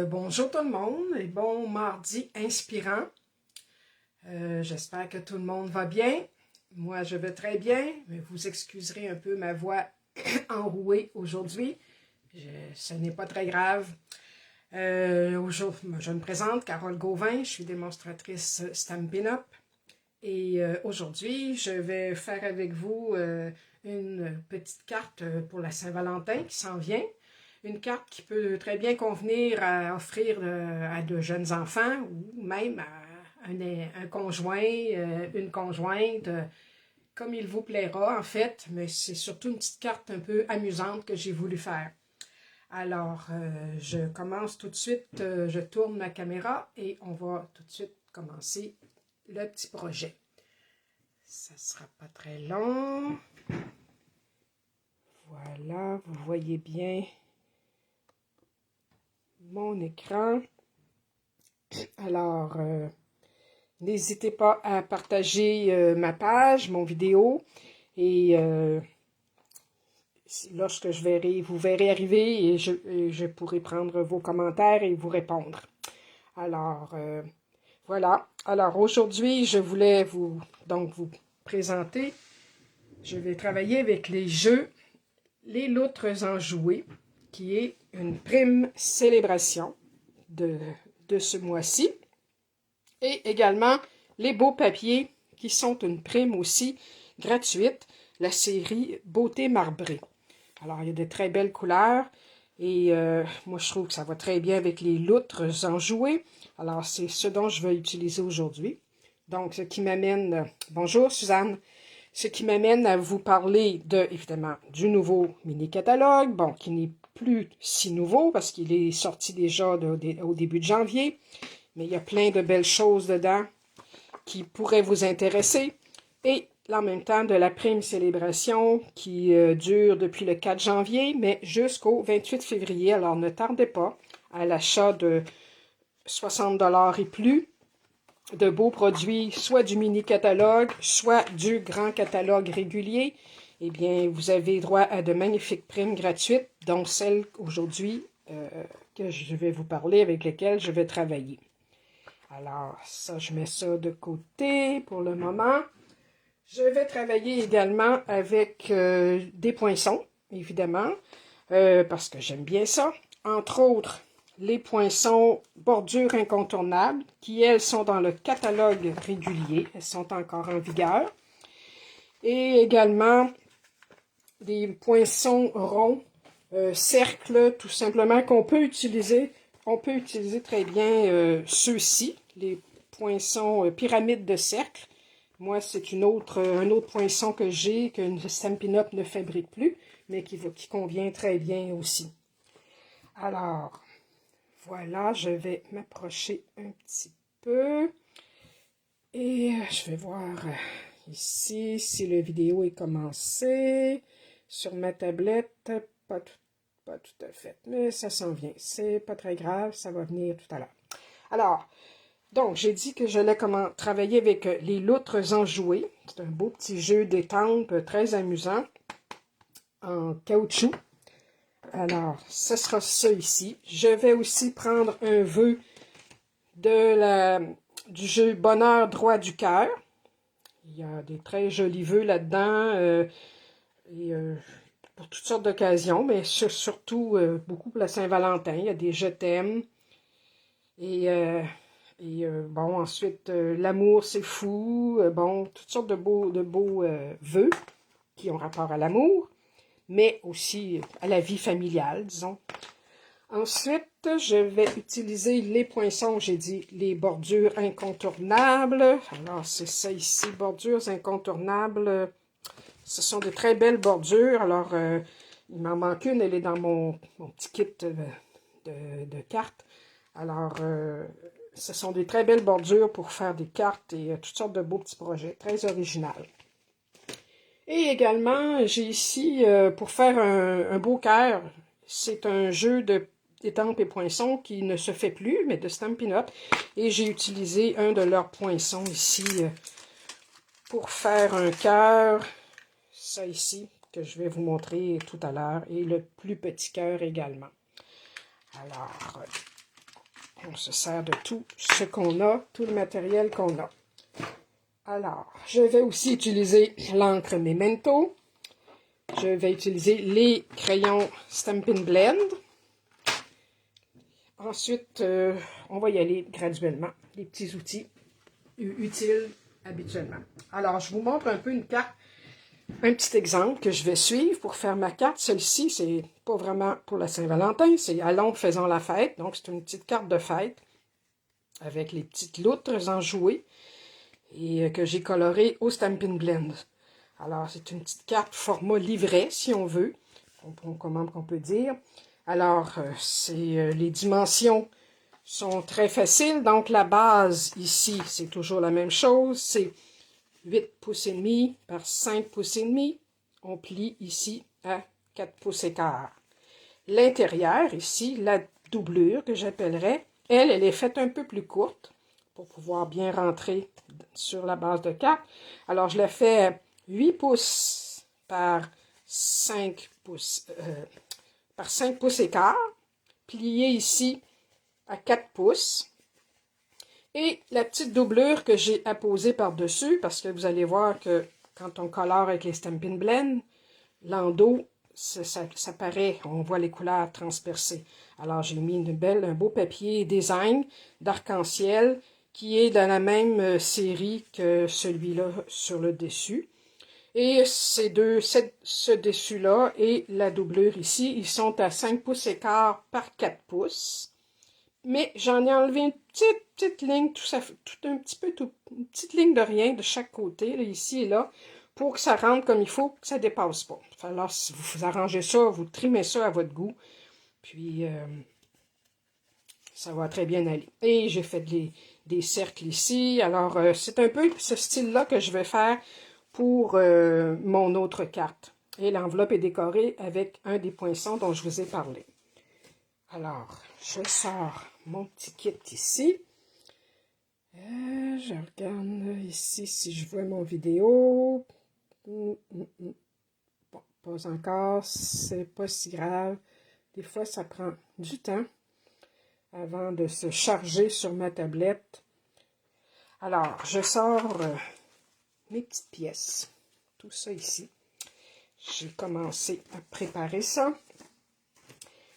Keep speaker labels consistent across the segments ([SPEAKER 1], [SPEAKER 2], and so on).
[SPEAKER 1] Bonjour tout le monde et bon mardi inspirant. J'espère que tout le monde va bien. Moi, je vais très bien, mais vous excuserez un peu ma voix enrouée aujourd'hui. Ce n'est pas très grave. Je me présente, Carole Gauvin, je suis démonstratrice Stampin' Up. Et aujourd'hui, je vais faire avec vous une petite carte pour la Saint-Valentin qui s'en vient. Une carte qui peut très bien convenir à offrir à de jeunes enfants ou même à un conjoint, une conjointe, comme il vous plaira en fait, mais c'est surtout une petite carte un peu amusante que j'ai voulu faire. Alors, je commence tout de suite, je tourne ma caméra et on va tout de suite commencer le petit projet. Ça ne sera pas très long. Voilà, vous voyez bien mon écran. Alors, n'hésitez pas à partager ma page, mon vidéo, et lorsque vous verrez arriver, et je pourrai prendre vos commentaires et vous répondre. Alors, voilà. Alors, aujourd'hui, je voulais vous présenter. Je vais travailler avec les jeux Les Loutres Enjouées, qui est une prime célébration de ce mois-ci. Et également les beaux papiers qui sont une prime aussi gratuite, la série Beauté marbrée. Alors, il y a de très belles couleurs et moi, je trouve que ça va très bien avec les loutres enjouées. Alors, c'est ce dont je vais utiliser aujourd'hui. Donc, ce qui m'amène... Bonjour, Suzanne. Ce qui m'amène à vous parler évidemment, du nouveau mini-catalogue, bon, qui n'est plus si nouveau parce qu'il est sorti déjà au début de janvier, mais il y a plein de belles choses dedans qui pourraient vous intéresser. Et en même temps, de la prime célébration qui dure depuis le 4 janvier, mais jusqu'au 28 février. Alors, ne tardez pas à l'achat de 60 $ et plus de beaux produits, soit du mini-catalogue, soit du grand catalogue régulier, eh bien, vous avez droit à de magnifiques primes gratuites, dont celle aujourd'hui que je vais vous parler, avec lesquelles je vais travailler. Alors, ça, je mets ça de côté pour le moment. Je vais travailler également avec des poinçons, évidemment, parce que j'aime bien ça. Entre autres, les poinçons bordures incontournables, qui, elles, sont dans le catalogue régulier. Elles sont encore en vigueur. Et également, des poinçons ronds, cercles, tout simplement, qu'on peut utiliser. On peut utiliser très bien ceux-ci, les poinçons pyramides de cercle. Moi, c'est un autre poinçon que j'ai, qu'une Stampin' Up ne fabrique plus, mais qui convient très bien aussi. Alors, voilà, je vais m'approcher un petit peu. Et je vais voir ici si la vidéo est commencée. Sur ma tablette, pas tout à fait, mais ça s'en vient. C'est pas très grave, ça va venir tout à l'heure. Alors, donc, j'ai dit que j'allais travailler avec les loutres enjouées. C'est un beau petit jeu d'étampes très amusant en caoutchouc. Alors, ce sera ça ici. Je vais aussi prendre un vœu du jeu Bonheur droit du cœur. Il y a des très jolis vœux là-dedans pour toutes sortes d'occasions, mais surtout beaucoup pour la Saint-Valentin. Il y a des je t'aime. Bon, ensuite, l'amour, c'est fou. Bon, toutes sortes de beaux vœux qui ont rapport à l'amour, mais aussi à la vie familiale, disons. Ensuite, je vais utiliser les poinçons, j'ai dit, les bordures incontournables. Alors, c'est ça ici, bordures incontournables. Ce sont de très belles bordures. Alors, il m'en manque une, elle est dans mon petit kit de cartes. Alors, ce sont des très belles bordures pour faire des cartes et toutes sortes de beaux petits projets, très original. Et également, j'ai ici, pour faire un beau cœur, c'est un jeu d'étampes et poinçons qui ne se fait plus, mais de Stampin' Up. Et j'ai utilisé un de leurs poinçons ici pour faire un cœur. Ça ici, que je vais vous montrer tout à l'heure. Et le plus petit cœur également. Alors, on se sert de tout ce qu'on a, tout le matériel qu'on a. Alors, je vais aussi utiliser l'encre Memento. Je vais utiliser les crayons Stampin' Blend. Ensuite, on va y aller graduellement. Les petits outils utiles habituellement. Alors, je vous montre un peu une carte, un petit exemple que je vais suivre pour faire ma carte. Celle-ci, c'est pas vraiment pour la Saint-Valentin, c'est Allons, faisons la fête. Donc, c'est une petite carte de fête avec les petites loutres enjouées et que j'ai colorées au Stampin' Blend. Alors, c'est une petite carte format livret, si on veut, comment on peut dire. Alors, les dimensions sont très faciles. Donc, la base, ici, c'est toujours la même chose. C'est 8 pouces et demi par 5 pouces et demi. On plie ici à 4 pouces et quart. L'intérieur, ici, la doublure que j'appellerais, elle est faite un peu plus courte pour pouvoir bien rentrer sur la base de 4. Alors, je la fais 8 pouces par 5 pouces, et quart, plié ici à 4 pouces. Et la petite doublure que j'ai apposée par-dessus, parce que vous allez voir que quand on colore avec les Stampin' Blend, l'endos, ça paraît, on voit les couleurs transpercées. Alors, j'ai mis un beau papier design d'arc-en-ciel qui est dans la même série que celui-là sur le dessus. Et ce dessus-là et la doublure ici, ils sont à 5 pouces et quart par 4 pouces. Mais j'en ai enlevé une petite ligne, une petite ligne de rien de chaque côté, là, ici et là, pour que ça rentre comme il faut, que ça ne dépasse pas. Alors, si vous arrangez ça, vous trimez ça à votre goût, puis ça va très bien aller. Et j'ai fait des cercles ici. Alors, c'est un peu ce style-là que je vais faire pour mon autre carte. Et l'enveloppe est décorée avec un des poinçons dont je vous ai parlé. Alors, je sors mon petit kit ici. Je regarde ici si je vois mon vidéo. Bon, pas encore, c'est pas si grave. Des fois, ça prend du temps avant de se charger sur ma tablette. Alors, je sors mes petites pièces. Tout ça ici. J'ai commencé à préparer ça.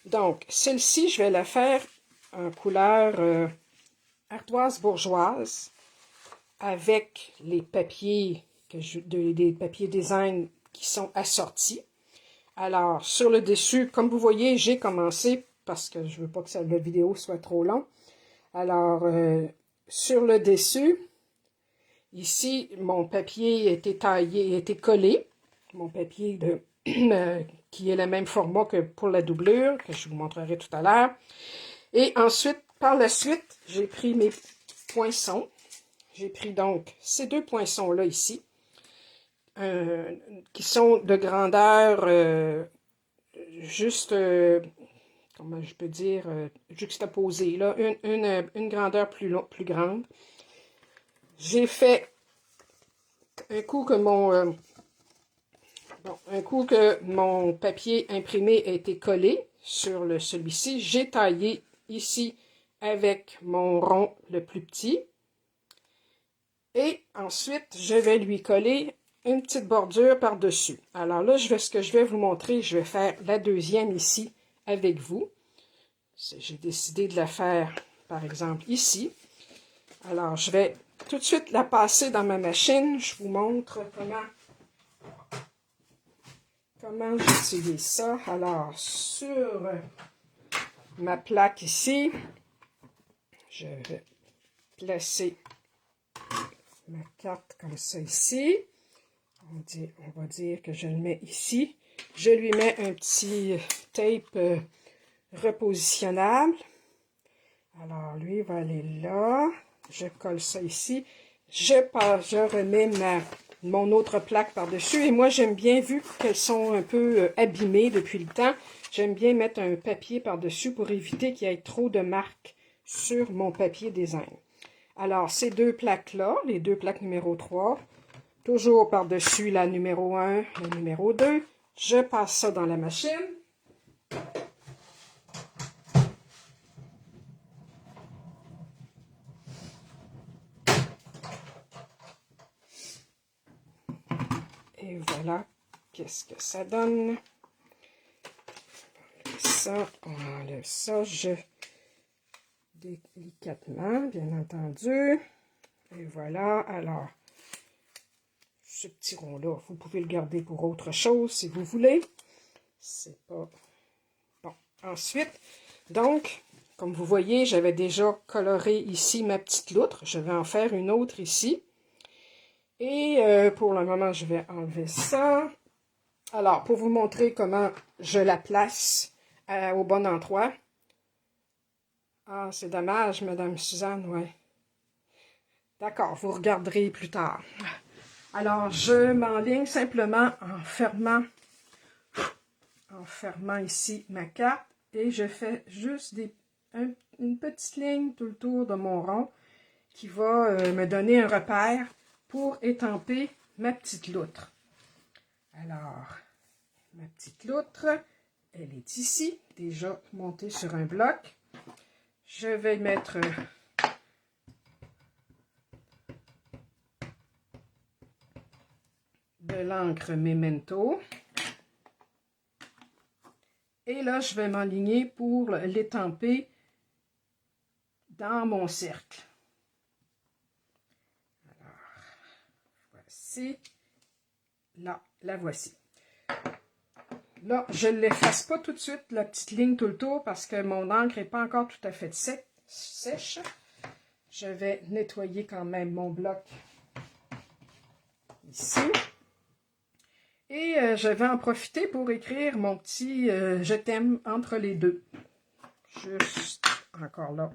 [SPEAKER 1] Donc, celle-ci, je vais la faire en couleur ardoise bourgeoise avec les papiers, des papiers design qui sont assortis. Alors, sur le dessus, comme vous voyez, j'ai commencé, parce que je ne veux pas que la vidéo soit trop longue. Alors, sur le dessus, ici, mon papier était taillé, était collé. Mon papier qui est le même format que pour la doublure, que je vous montrerai tout à l'heure. Et ensuite, par la suite, j'ai pris mes poinçons. J'ai pris donc ces deux poinçons-là ici, qui sont de grandeur juste, comment je peux dire, juxtaposée, là, une grandeur plus grande. J'ai fait un coup que mon papier imprimé a été collé sur celui-ci. J'ai taillé ici avec mon rond le plus petit. Et ensuite, je vais lui coller une petite bordure par-dessus. Alors là, ce que je vais vous montrer, je vais faire la deuxième ici avec vous. J'ai décidé de la faire, par exemple, ici. Alors, je vais tout de suite la passer dans ma machine. Je vous montre comment j'utilise ça. Alors, sur ma plaque ici, je vais placer ma carte comme ça ici. On va dire que je le mets ici. Je lui mets un petit tape repositionnable. Alors, lui va aller là. Je colle ça ici. Je remets mon autre plaque par-dessus. Et moi, j'aime bien, vu qu'elles sont un peu abîmées depuis le temps, j'aime bien mettre un papier par-dessus pour éviter qu'il y ait trop de marques sur mon papier design. Alors, ces deux plaques-là, les deux plaques numéro 3, toujours par-dessus la numéro 1, la numéro 2, je passe ça dans la machine. Et voilà, qu'est-ce que ça donne. On enlève ça, délicatement, bien entendu. Et voilà, alors, ce petit rond-là, vous pouvez le garder pour autre chose si vous voulez. C'est pas... Bon, ensuite, donc, comme vous voyez, j'avais déjà coloré ici ma petite loutre. Je vais en faire une autre ici. Et pour le moment, je vais enlever ça. Alors, pour vous montrer comment je la place au bon endroit. Ah, c'est dommage, Madame Suzanne, ouais. D'accord, vous regarderez plus tard. Alors, je m'enligne simplement en fermant ici ma carte et je fais juste une petite ligne tout le tour de mon rond qui va me donner un repère pour étamper ma petite loutre. Alors, ma petite loutre, elle est ici, déjà montée sur un bloc. Je vais mettre de l'encre Memento. Et là, je vais m'enligner pour l'étamper dans mon cercle. Alors, voici. Là, la voici. Là, je ne l'efface pas tout de suite, la petite ligne tout le tour, parce que mon encre n'est pas encore tout à fait sèche. Je vais nettoyer quand même mon bloc ici. Et je vais en profiter pour écrire mon petit je t'aime entre les deux. Juste encore là,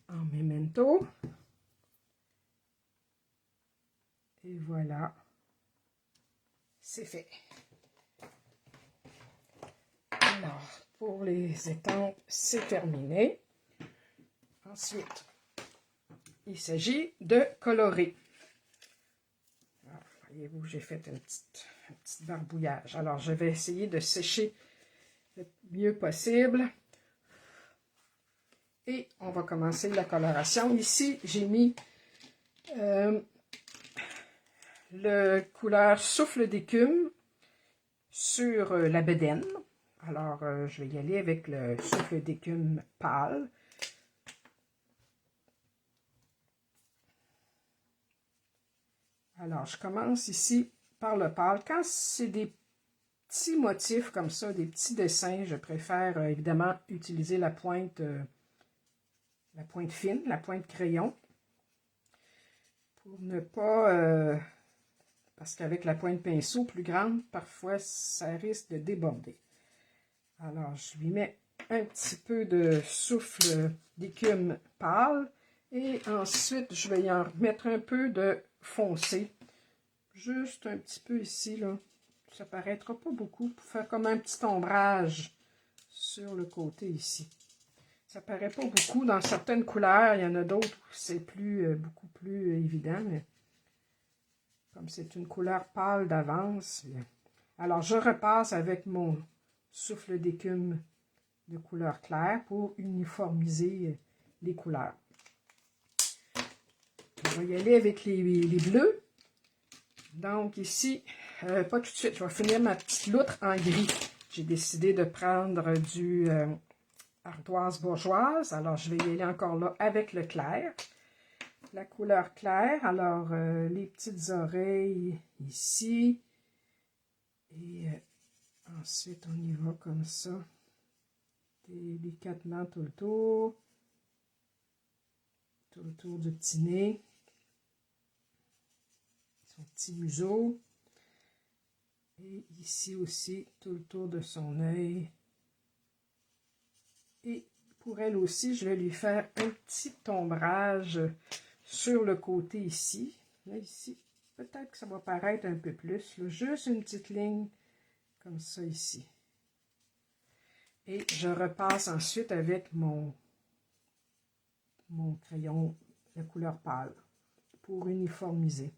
[SPEAKER 1] en memento. Et voilà, c'est fait. Alors, pour les étampes, c'est terminé. Ensuite, il s'agit de colorer. Voyez-vous, j'ai fait un petit barbouillage. Alors, je vais essayer de sécher le mieux possible. Et on va commencer la coloration. Ici, j'ai mis le couleur souffle d'écume sur la bedaine. Alors, je vais y aller avec le souffle d'écume pâle. Alors, je commence ici par le pâle. Quand c'est des petits motifs comme ça, des petits dessins, je préfère évidemment utiliser la pointe fine, la pointe crayon, pour ne pas... parce qu'avec la pointe pinceau plus grande, parfois, ça risque de déborder. Alors, je lui mets un petit peu de souffle d'écume pâle. Et ensuite, je vais y en mettre un peu de foncé. Juste un petit peu ici, là. Ça paraîtra pas beaucoup pour faire comme un petit ombrage sur le côté ici. Ça paraît pas beaucoup dans certaines couleurs. Il y en a d'autres où c'est beaucoup plus évident. Mais comme c'est une couleur pâle d'avance. Alors, je repasse avec mon souffle d'écume de couleur claire pour uniformiser les couleurs. On va y aller avec les bleus. Donc ici, pas tout de suite, je vais finir ma petite loutre en gris. J'ai décidé de prendre du ardoise bourgeoise. Alors, je vais y aller encore là avec le clair. La couleur claire. Alors, les petites oreilles ici. Et ensuite, on y va comme ça. Délicatement tout le tour. Tout le tour du petit nez. Son petit museau. Et ici aussi, tout le tour de son œil. Et pour elle aussi, je vais lui faire un petit ombrage sur le côté ici. Là, ici, peut-être que ça va paraître un peu plus. Là, juste une petite ligne comme ça ici. Et je repasse ensuite avec mon crayon de couleur pâle pour uniformiser.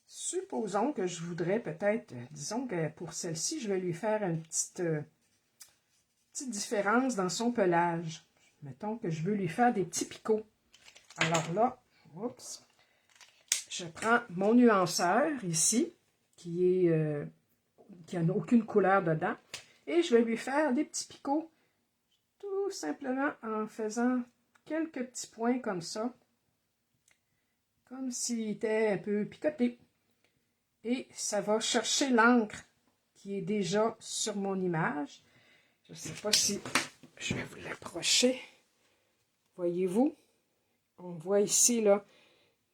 [SPEAKER 1] Supposons que je voudrais peut-être, disons que pour celle-ci, je vais lui faire une petite différence dans son pelage. Mettons que je veux lui faire des petits picots. Alors là, oups, je prends mon nuanceur ici, qui n'a aucune couleur dedans, et je vais lui faire des petits picots, tout simplement en faisant quelques petits points comme ça, comme s'il était un peu picoté. Et ça va chercher l'encre qui est déjà sur mon image. Je ne sais pas si je vais vous l'approcher. Voyez-vous? On voit ici là,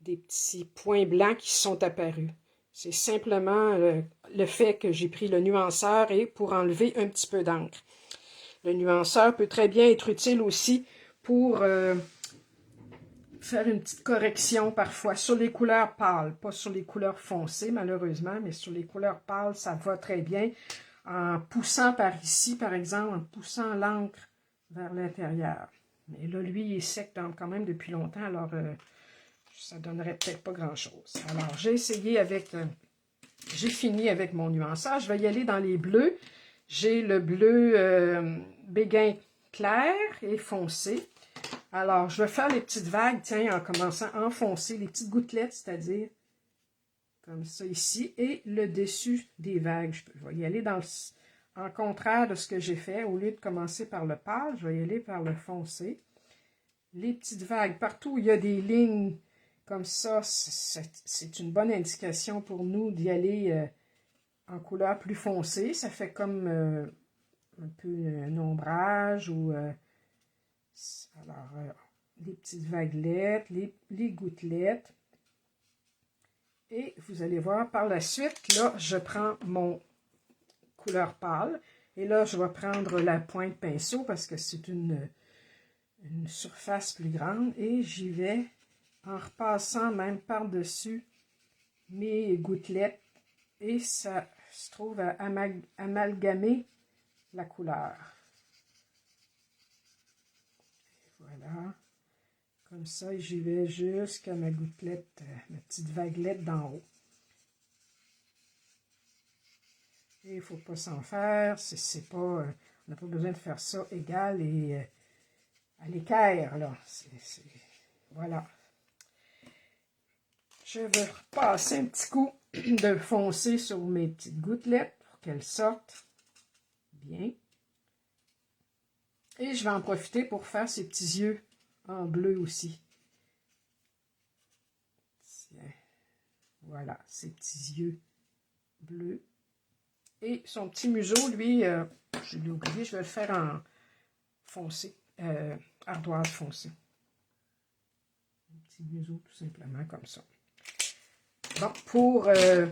[SPEAKER 1] des petits points blancs qui sont apparus. C'est simplement le fait que j'ai pris le nuanceur et pour enlever un petit peu d'encre. Le nuanceur peut très bien être utile aussi pour faire une petite correction parfois sur les couleurs pâles, pas sur les couleurs foncées malheureusement, mais sur les couleurs pâles, ça va très bien. En poussant par ici, par exemple, en poussant l'encre vers l'intérieur. Mais là, lui, il est sec quand même depuis longtemps, alors ça donnerait peut-être pas grand-chose. Alors, j'ai essayé avec... j'ai fini avec mon nuanceur. Je vais y aller dans les bleus. J'ai le bleu béguin clair et foncé. Alors, je vais faire les petites vagues, tiens, en commençant à enfoncer les petites gouttelettes, c'est-à-dire comme ça ici, et le dessus des vagues. Je vais y aller en contraire de ce que j'ai fait. Au lieu de commencer par le pâle, je vais y aller par le foncé. Les petites vagues, partout où il y a des lignes comme ça, c'est une bonne indication pour nous d'y aller en couleur plus foncée. Ça fait comme un peu un ombrage ou... alors, les petites vaguelettes, les gouttelettes. Et vous allez voir par la suite, là, je prends mon couleur pâle. Et là, je vais prendre la pointe pinceau parce que c'est une surface plus grande. Et j'y vais en repassant même par-dessus mes gouttelettes. Et ça se trouve à amalgamer la couleur. Voilà. Comme ça, j'y vais jusqu'à ma gouttelette, ma petite vaguelette d'en haut. Et il ne faut pas s'en faire, c'est pas, on n'a pas besoin de faire ça égal et à l'équerre, là. Voilà. Je vais repasser un petit coup de foncé sur mes petites gouttelettes pour qu'elles sortent bien. Et je vais en profiter pour faire ces petits yeux en bleu aussi. Tiens. Voilà, ces petits yeux bleus. Et son petit museau, lui, je l'ai oublié, je vais le faire en foncé, ardoise foncée. Un petit museau, tout simplement, comme ça. Bon, pour le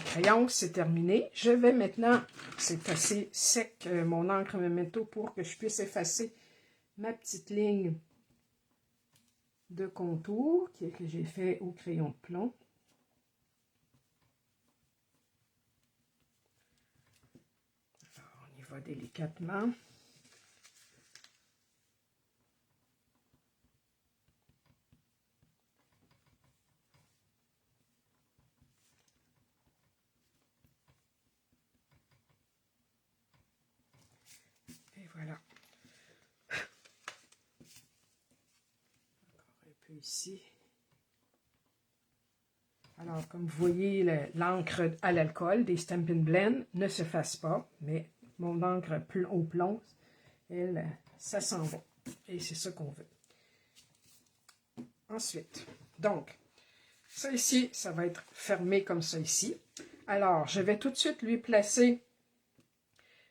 [SPEAKER 1] crayon, c'est terminé. Je vais maintenant, c'est assez sec, mon encre Memento, pour que je puisse effacer ma petite ligne de contour que j'ai fait au crayon de plomb. Alors, on y va délicatement. Et voilà. Encore un peu ici. Alors, comme vous voyez, l'encre à l'alcool des Stampin' Blend ne se fasse pas, mais mon encre au plomb, elle, ça s'en va. Et c'est ça qu'on veut. Ensuite, donc, ça ici, ça va être fermé comme ça ici. Alors, je vais tout de suite lui placer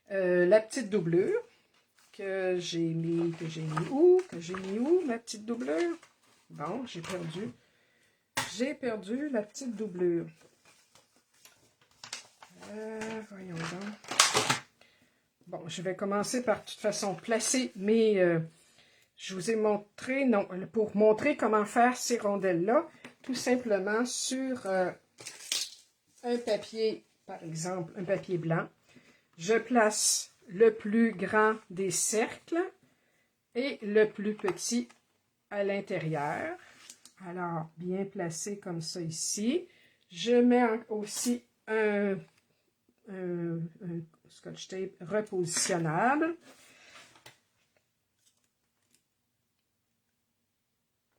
[SPEAKER 1] la petite doublure que j'ai mis où, ma petite doublure? Bon, j'ai perdu la petite doublure. Voyons donc. Bon, je vais commencer par, de toute façon, placer mes... je vous ai montré, non, pour montrer comment faire ces rondelles-là, tout simplement sur un papier, par exemple, un papier blanc. Je place le plus grand des cercles et le plus petit à l'intérieur. Alors, bien placé comme ça ici. Je mets aussi un scotch tape repositionnable.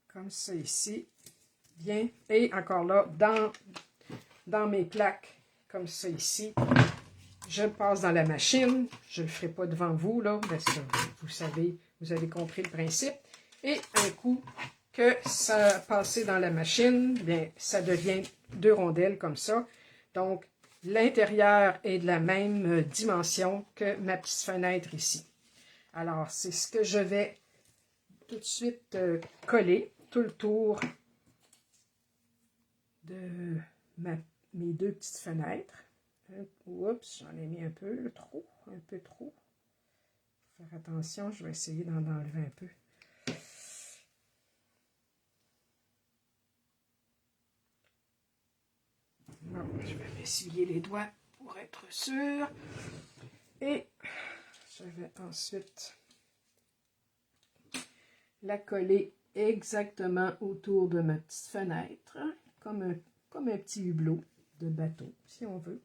[SPEAKER 1] Comme ça ici. bien. Et encore là, dans mes plaques, comme ça ici, je passe dans la machine. Je ne le ferai pas devant vous, là, parce que vous savez, vous avez compris le principe. Et un coup que ça a passé dans la machine, bien, ça devient 2 rondelles comme ça. Donc, l'intérieur est de la même dimension que ma petite fenêtre ici. Alors, c'est ce que je vais tout de suite coller tout le tour de mes 2 petites fenêtres. Oups, j'en ai mis un peu trop, un peu trop. Faire attention, je vais essayer d'en enlever un peu. Bon, je vais m'essuyer les doigts pour être sûr. Et je vais ensuite la coller exactement autour de ma petite fenêtre, comme un petit hublot de bateau, si on veut.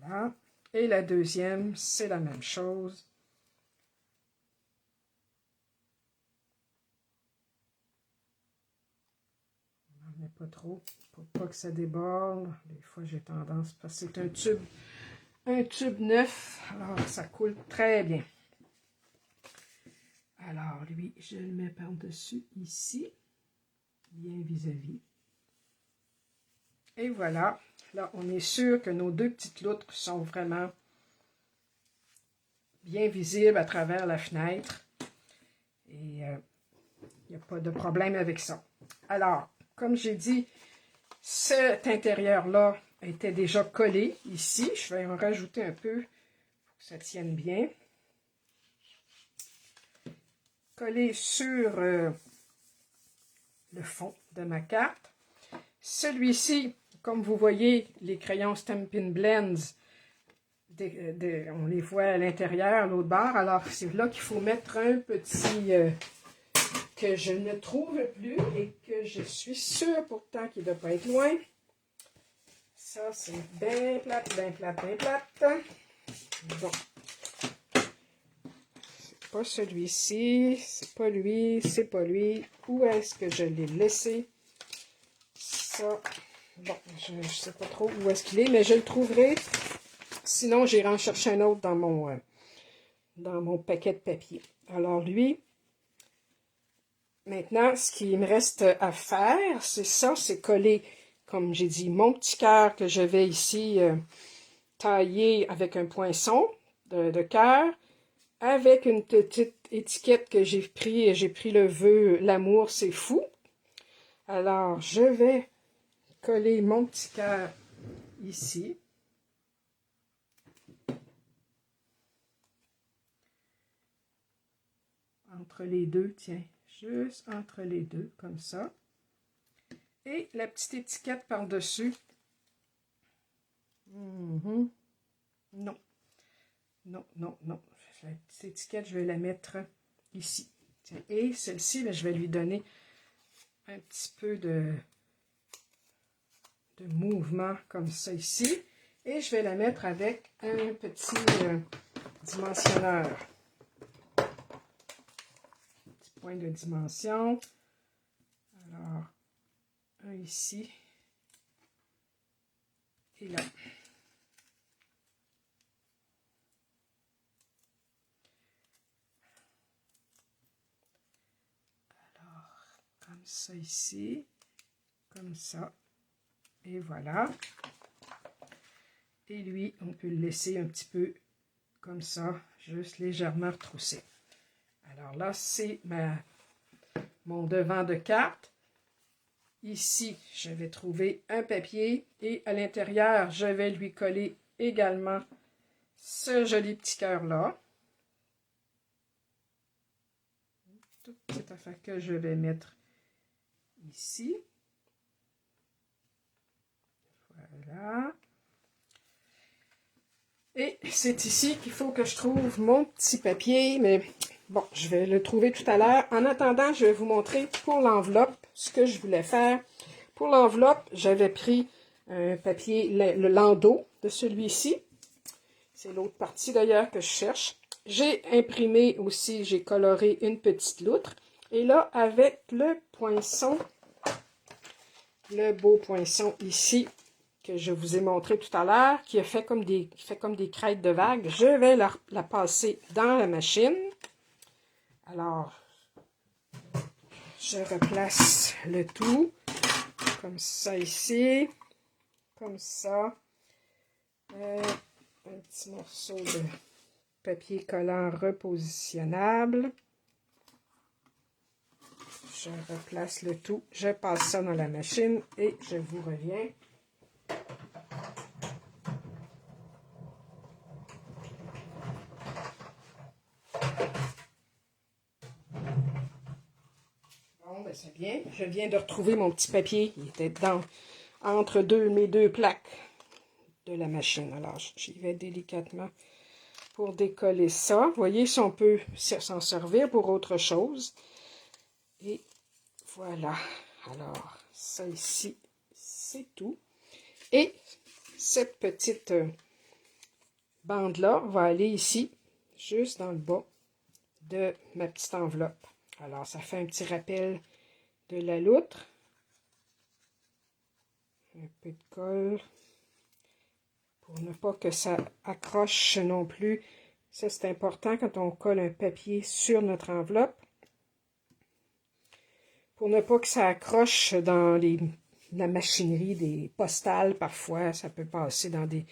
[SPEAKER 1] Voilà. Et la deuxième, c'est la même chose. On n'en met pas trop, pour pas que ça déborde. Des fois, j'ai tendance, parce que c'est un tube neuf, alors ça coule très bien. Alors, lui, je le mets par-dessus ici, bien vis-à-vis. Et voilà, là, on est sûr que nos 2 petites loutres sont vraiment bien visibles à travers la fenêtre. Et il n'y a pas de problème avec ça. Alors, comme j'ai dit, cet intérieur-là était déjà collé ici. Je vais en rajouter un peu pour que ça tienne bien. Collé sur le fond de ma carte. Celui-ci, comme vous voyez, les crayons Stampin' Blends, on les voit à l'intérieur, l'autre bord. Alors, c'est là qu'il faut mettre un petit que je ne trouve plus et que je suis sûre pourtant qu'il ne doit pas être loin. Ça, c'est bien plate, bien plate, bien plate. Bon. C'est pas celui-ci, c'est pas lui, c'est pas lui. Où est-ce que je l'ai laissé? Ça, bon, je ne sais pas trop où est-ce qu'il est, mais je le trouverai. Sinon, j'irai en chercher un autre dans mon paquet de papier. Alors, lui, maintenant, ce qu'il me reste à faire, c'est ça, c'est coller, comme j'ai dit, mon petit cœur que je vais ici tailler avec un poinçon de cœur, avec une petite étiquette que j'ai pris le vœu « L'amour, c'est fou ». Alors, je vais coller mon petit cœur ici. Entre les deux, tiens, juste entre les deux, comme ça. Et la petite étiquette par-dessus. Non. Non, non, non. La petite étiquette, je vais la mettre ici. Tiens, et celle-ci, je vais lui donner un petit peu de mouvement comme ça ici. Et je vais la mettre avec un petit dimensionneur. Petit point de dimension. Alors, un ici. Et là. Alors, comme ça ici. Comme ça. Et voilà. Et lui, on peut le laisser un petit peu comme ça, juste légèrement retroussé. Alors là, c'est mon devant de carte. Ici, je vais trouver un papier et à l'intérieur, je vais lui coller également ce joli petit cœur-là. Toute petite affaire que je vais mettre ici. Voilà. Et c'est ici qu'il faut que je trouve mon petit papier, mais bon, je vais le trouver tout à l'heure. En attendant, je vais vous montrer pour l'enveloppe ce que je voulais faire. Pour l'enveloppe, j'avais pris un papier, le landau de celui-ci. C'est l'autre partie d'ailleurs que je cherche. J'ai imprimé aussi, j'ai coloré une petite loutre. Et là, avec le poinçon, le beau poinçon ici, que je vous ai montré tout à l'heure, qui fait comme des crêtes de vagues, je vais la passer dans la machine. Alors, je replace le tout, comme ça ici, comme ça. Un petit morceau de papier collant repositionnable. Je replace le tout, je passe ça dans la machine et je vous reviens. Bon, ben c'est bien. Je viens de retrouver mon petit papier. Il était entre mes deux plaques de la machine. Alors, j'y vais délicatement pour décoller ça. Vous voyez, si on peut s'en servir pour autre chose. Et voilà. Alors, ça ici, c'est tout. Et cette petite bande-là va aller ici, juste dans le bas de ma petite enveloppe. Alors, ça fait un petit rappel de la loutre. Un peu de colle pour ne pas que ça accroche non plus. Ça, c'est important quand on colle un papier sur notre enveloppe. Pour ne pas que ça accroche dans la machinerie, des postales, parfois, ça peut passer dans de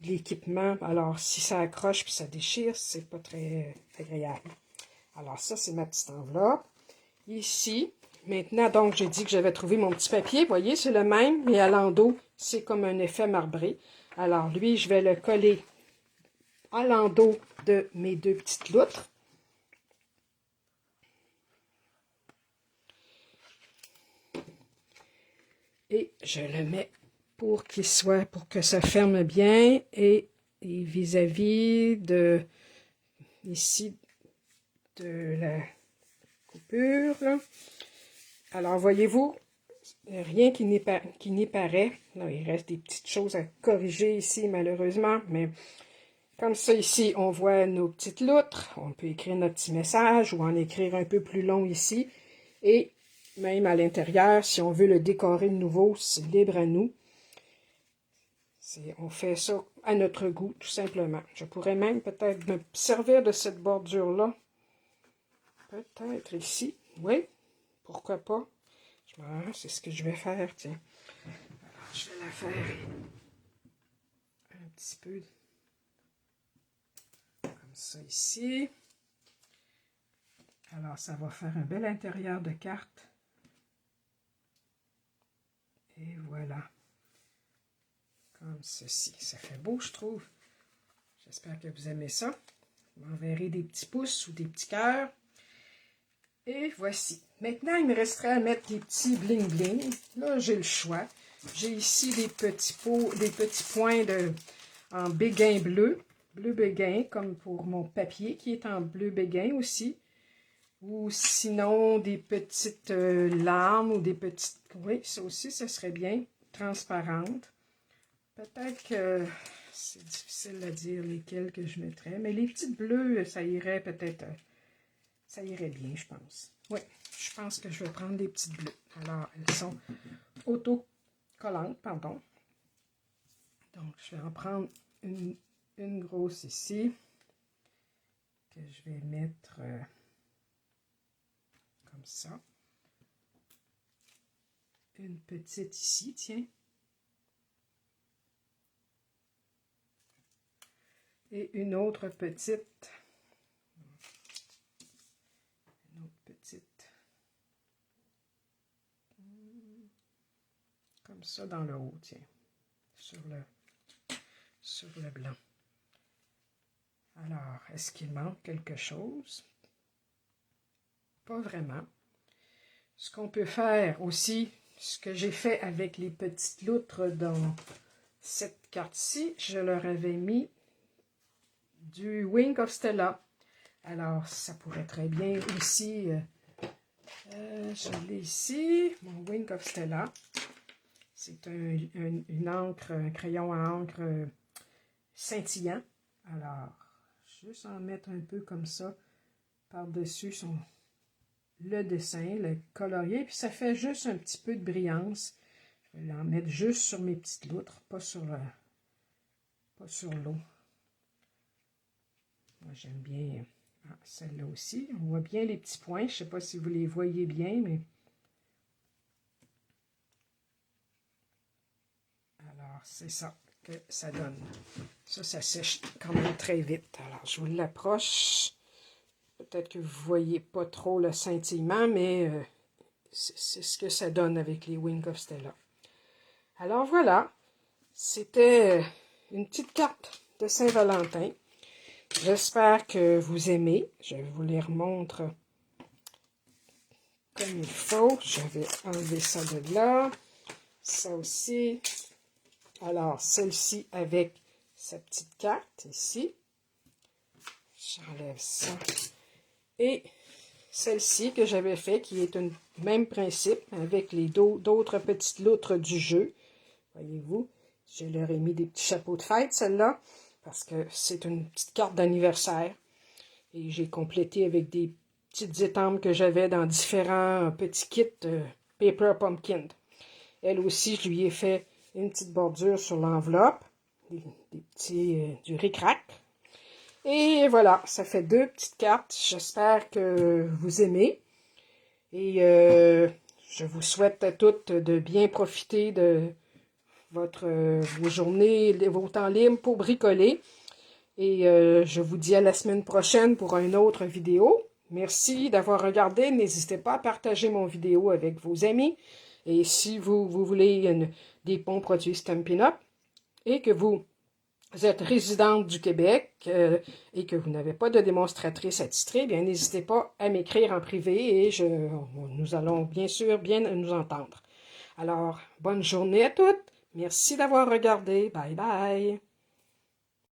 [SPEAKER 1] l'équipement. Alors, si ça accroche puis ça déchire, c'est pas très agréable. Alors, ça, c'est ma petite enveloppe. Ici, maintenant, donc, j'ai dit que j'avais trouvé mon petit papier. Vous voyez, c'est le même, mais à l'endos, c'est comme un effet marbré. Alors, lui, je vais le coller à l'endos de mes deux petites loutres. Et je le mets pour qu'il soit, pour que ça ferme bien et vis-à-vis de, ici, de la coupure, là. Alors, voyez-vous, rien qui n'y paraît. Là, il reste des petites choses à corriger ici, malheureusement, mais comme ça, ici, on voit nos petites loutres. On peut écrire notre petit message ou en écrire un peu plus long ici. Et même à l'intérieur, si on veut le décorer de nouveau, c'est libre à nous. On fait ça à notre goût, tout simplement. Je pourrais même peut-être me servir de cette bordure-là. Peut-être ici. Oui, pourquoi pas. C'est ce que je vais faire, tiens. Alors, je vais la faire un petit peu comme ça ici. Alors, ça va faire un bel intérieur de carte. Et voilà. Comme ceci. Ça fait beau, je trouve. J'espère que vous aimez ça. Vous m'enverrez des petits pouces ou des petits cœurs. Et voici. Maintenant, il me resterait à mettre des petits bling-bling. Là, j'ai le choix. J'ai ici des petits points en béguin bleu béguin, comme pour mon papier qui est en bleu béguin aussi. Ou sinon, des petites larmes ou des petites... Oui, ça aussi, ça serait bien. Transparentes. Peut-être que c'est difficile à dire lesquelles que je mettrais. Mais les petites bleues, ça irait peut-être... ça irait bien, je pense. Oui, je pense que je vais prendre des petites bleues. Alors, elles sont autocollantes, pardon. Donc, je vais en prendre une grosse ici, que je vais mettre comme ça. Une petite ici, tiens. Et une autre petite. Une autre petite. Comme ça dans le haut, tiens. Sur le blanc. Alors, est-ce qu'il manque quelque chose? Pas vraiment. Ce qu'on peut faire aussi, ce que j'ai fait avec les petites loutres dans cette carte-ci, je leur avais mis du Wing of Stella. Alors, ça pourrait très bien aussi... je l'ai ici, mon Wing of Stella. C'est une encre, un crayon à encre scintillant. Alors, juste en mettre un peu comme ça par-dessus le dessin, le colorier, puis ça fait juste un petit peu de brillance. Je vais en mettre juste sur mes petites loutres, pas sur l'eau. Moi, j'aime bien celle-là aussi. On voit bien les petits points. Je ne sais pas si vous les voyez bien, mais... Alors, c'est ça que ça donne. Ça sèche quand même très vite. Alors, je vous l'approche. Peut-être que vous ne voyez pas trop le scintillement, mais c'est ce que ça donne avec les Wings of Stella. Alors, voilà. C'était une petite carte de Saint-Valentin. J'espère que vous aimez. Je vous les remontre comme il faut. Je vais enlever ça de là. Ça aussi. Alors, celle-ci avec sa petite carte ici. J'enlève ça. Et celle-ci que j'avais fait, qui est un même principe, avec les d'autres petites loutres du jeu. Voyez-vous, je leur ai mis des petits chapeaux de fête, celle-là, parce que c'est une petite carte d'anniversaire. Et j'ai complété avec des petites étampes que j'avais dans différents petits kits Paper Pumpkin. Elle aussi, je lui ai fait une petite bordure sur l'enveloppe, des petits du ric-rac. Et voilà, ça fait 2 petites cartes. J'espère que vous aimez. Et je vous souhaite à toutes de bien profiter de vos journées, vos temps libres pour bricoler. Et je vous dis à la semaine prochaine pour une autre vidéo. Merci d'avoir regardé. N'hésitez pas à partager mon vidéo avec vos amis. Et si vous voulez des bons produits Stampin' Up! Et que vous êtes résidente du Québec et que vous n'avez pas de démonstratrice attitrée, bien n'hésitez pas à m'écrire en privé et nous allons bien sûr bien nous entendre. Alors, bonne journée à toutes. Merci d'avoir regardé. Bye bye.